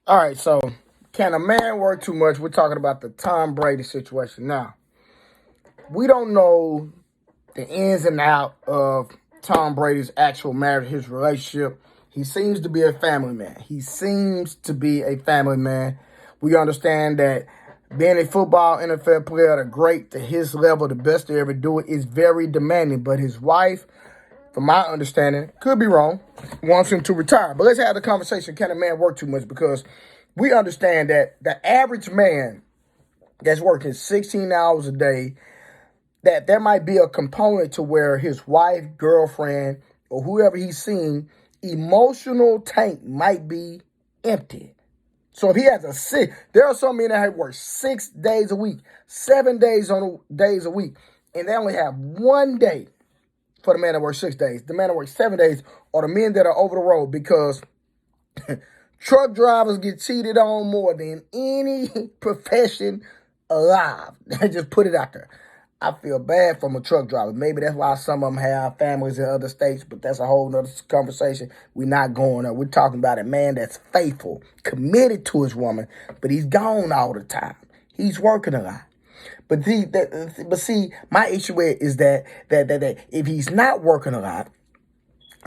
All right, so can a man work too much? We're talking about the Tom Brady situation. Now, we don't know the ins and out of Tom Brady's actual marriage, his relationship. He seems to be a family man. We understand that being a football NFL player, the great to his level, the best to ever do it, is very demanding. But his wife, from my understanding, could be wrong, wants him to retire. But let's have the conversation. Can a man work too much? Because we understand that the average man that's working 16 hours a day, that there might be a component to where his wife, girlfriend, or whoever he's seeing, emotional tank might be empty. So if he has there are some men that have worked 6 days a week, 7 days a week, and they only have one day for the man that works 6 days. The man that works 7 days are the men that are over the road because truck drivers get cheated on more than any profession alive. Just put it out there. I feel bad from a truck driver. Maybe that's why some of them have families in other states, but that's a whole nother conversation. We're not going there. We're talking about a man that's faithful, committed to his woman, but he's gone all the time. He's working a lot. But see, my issue is that if he's not working a lot,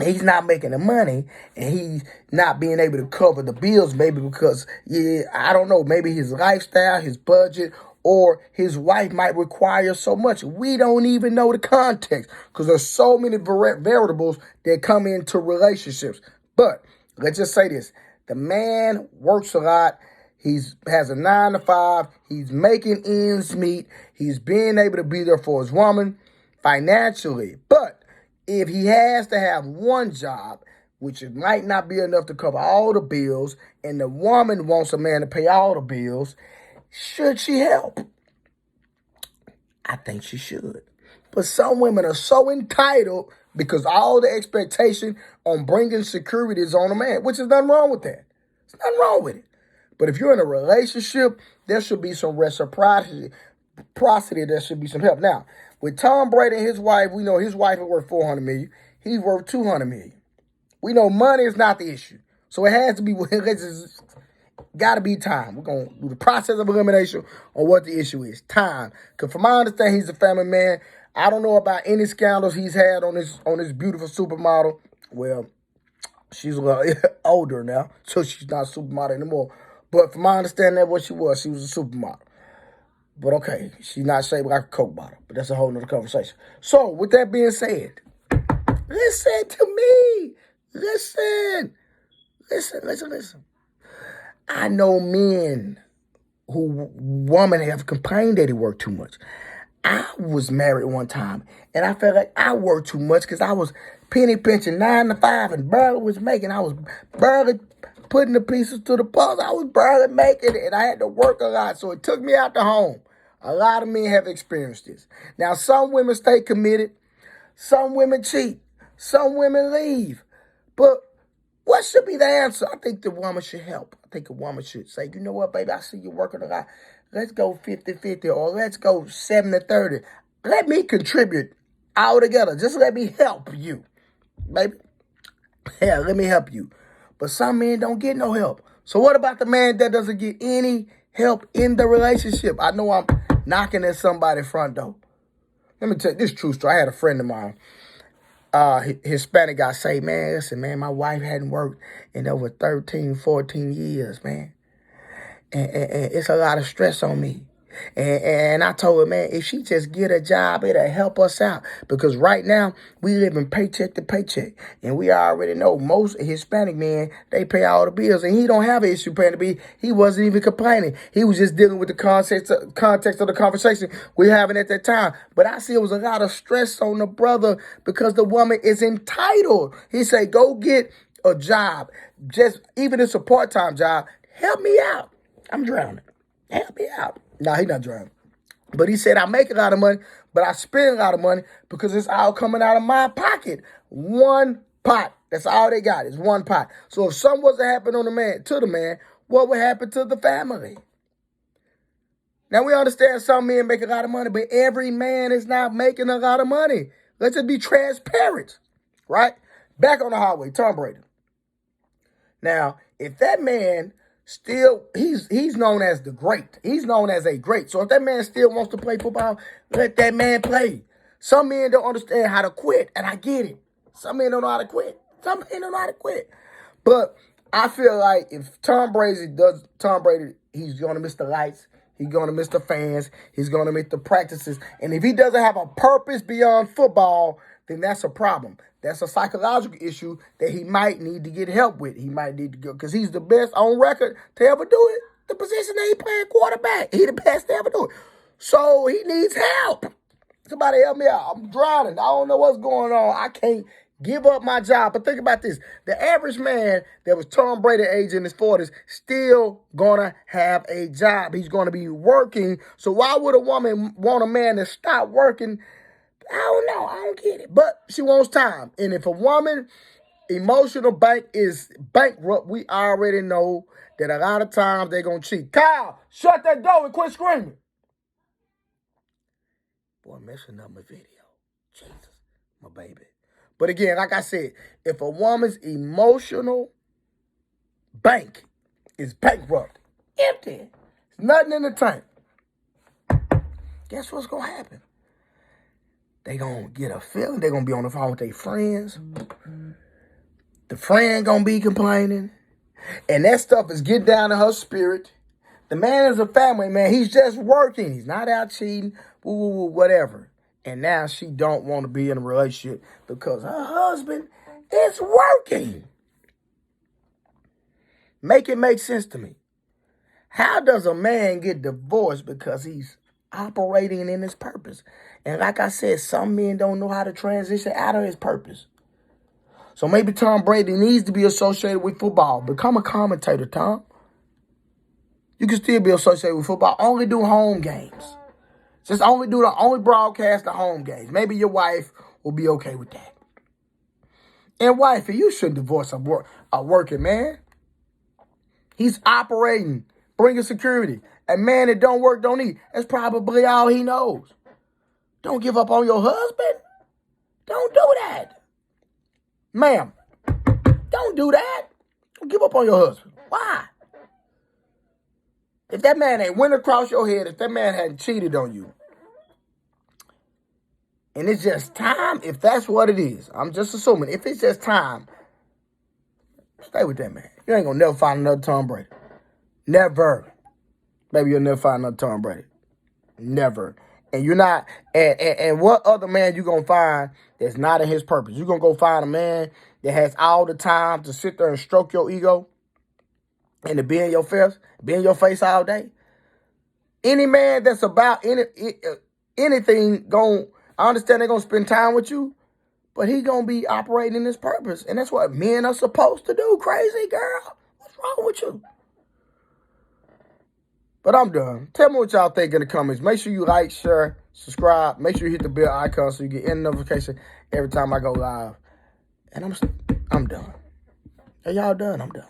he's not making the money, and he's not being able to cover the bills, maybe because, I don't know, maybe his lifestyle, his budget, or his wife might require so much. We don't even know the context because there's so many variables that come into relationships. But let's just say this. The man works a lot. He has a 9 to 5. He's making ends meet. He's being able to be there for his woman financially. But if he has to have one job, which it might not be enough to cover all the bills, and the woman wants a man to pay all the bills, should she help? I think she should. But some women are so entitled because all the expectation on bringing security is on a man, which is nothing wrong with that. There's nothing wrong with it. But if you're in a relationship, there should be some reciprocity. There should be some help. Now, with Tom Brady and his wife, we know his wife is worth $400 million. He's worth $200 million. We know money is not the issue. So it has to be, got to be time. We're going to do the process of elimination on what the issue is. Time. Because from my understanding, he's a family man. I don't know about any scandals he's had on this beautiful supermodel. Well, she's a little older now, so she's not a supermodel anymore. But from my understanding, that's what she was. She was a supermodel. But okay, she's not shaped like a Coke bottle. But that's a whole nother conversation. So, with that being said, listen to me. Listen. I know men who women have complained that he worked too much. I was married one time, and I felt like I worked too much because I was penny pinching 9 to 5 and barely was making. I was barely putting the pieces to the puzzle. I was barely making it, and I had to work a lot, so it took me out the home. A lot of men have experienced this. Now, some women stay committed. Some women cheat. Some women leave. But what should be the answer? I think the woman should help. I think a woman should say, you know what, baby, I see you working a lot. Let's go 50-50 or let's go 70-30. Let me contribute all together. Just let me help you, baby. Yeah, let me help you. But some men don't get no help. So what about the man that doesn't get any help in the relationship? I know I'm knocking at somebody's front door. Let me tell you this true story. I had a friend of mine. Hispanic guy say, man, listen, man, my wife hadn't worked in over 13, 14 years, man. And it's a lot of stress on me. And I told her, man, if she just get a job, it'll help us out. Because right now, we live in paycheck to paycheck. And we already know most Hispanic men, they pay all the bills. And he don't have an issue paying the bill. He wasn't even complaining. He was just dealing with the context of the conversation we're having at that time. But I see it was a lot of stress on the brother because the woman is entitled. He said, go get a job. Just even if it's a part-time job, help me out. I'm drowning. Help me out. No, he's not drowning. But he said, I make a lot of money, but I spend a lot of money because it's all coming out of my pocket. One pot. That's all they got is one pot. So if something was to happen to the man, what would happen to the family? Now, we understand some men make a lot of money, but every man is not making a lot of money. Let's just be transparent, right? Back on the highway, Tom Brady. Now, if that man still, he's known as the great. He's known as a great. So if that man still wants to play football, let that man play. Some men don't understand how to quit, and I get it. Some men don't know how to quit. Some men don't know how to quit. But I feel like if Tom Brady, he's going to miss the lights. He's going to miss the fans. He's going to miss the practices. And if he doesn't have a purpose beyond football, then that's a problem. That's a psychological issue that he might need to get help with. He might need to go, because he's the best on record to ever do it. The position that he playing quarterback, he the best to ever do it. So he needs help. Somebody help me out. I'm drowning. I don't know what's going on. I can't give up my job. But think about this. The average man that was Tom Brady age in his 40s still going to have a job. He's going to be working. So why would a woman want a man to stop working? I don't know. I don't get it. But she wants time. And if a woman emotional bank is bankrupt, we already know that a lot of times they're going to cheat. Kyle, shut that door and quit screaming. Boy, I'm messing up my video. Jesus, my baby. But again, like I said, if a woman's emotional bank is bankrupt, empty, nothing in the tank, guess what's going to happen? They going to get a feeling. They're going to be on the phone with their friends. The friend going to be complaining. And that stuff is getting down to her spirit. The man is a family man. He's just working. He's not out cheating, whatever. And now she don't want to be in a relationship because her husband is working. Make it make sense to me. How does a man get divorced because he's operating in his purpose? And like I said, some men don't know how to transition out of his purpose. So maybe Tom Brady needs to be associated with football. Become a commentator, Tom. You can still be associated with football. Only do home games. Just only broadcast the home games. Maybe your wife will be okay with that. And wifey, you shouldn't divorce a working man. He's operating, bringing security. A man that don't work, don't eat. That's probably all he knows. Don't give up on your husband. Don't do that. Ma'am, don't do that. Don't give up on your husband. Why? If that man ain't went across your head, if that man hadn't cheated on you, and it's just time, if that's what it is, I'm just assuming, if it's just time, stay with that man. You ain't gonna never find another Tom Brady. Never. Maybe you'll never find another Tom Brady. Never. And you're not, and what other man you gonna find that's not in his purpose? You gonna go find a man that has all the time to sit there and stroke your ego and to be in your face all day? Any man that's about anything I understand they're gonna spend time with you, but he gonna be operating in his purpose. And that's what men are supposed to do. Crazy girl. What's wrong with you? But I'm done. Tell me what y'all think in the comments. Make sure you like, share, subscribe. Make sure you hit the bell icon so you get any notification every time I go live. And I'm done. Are y'all done? I'm done.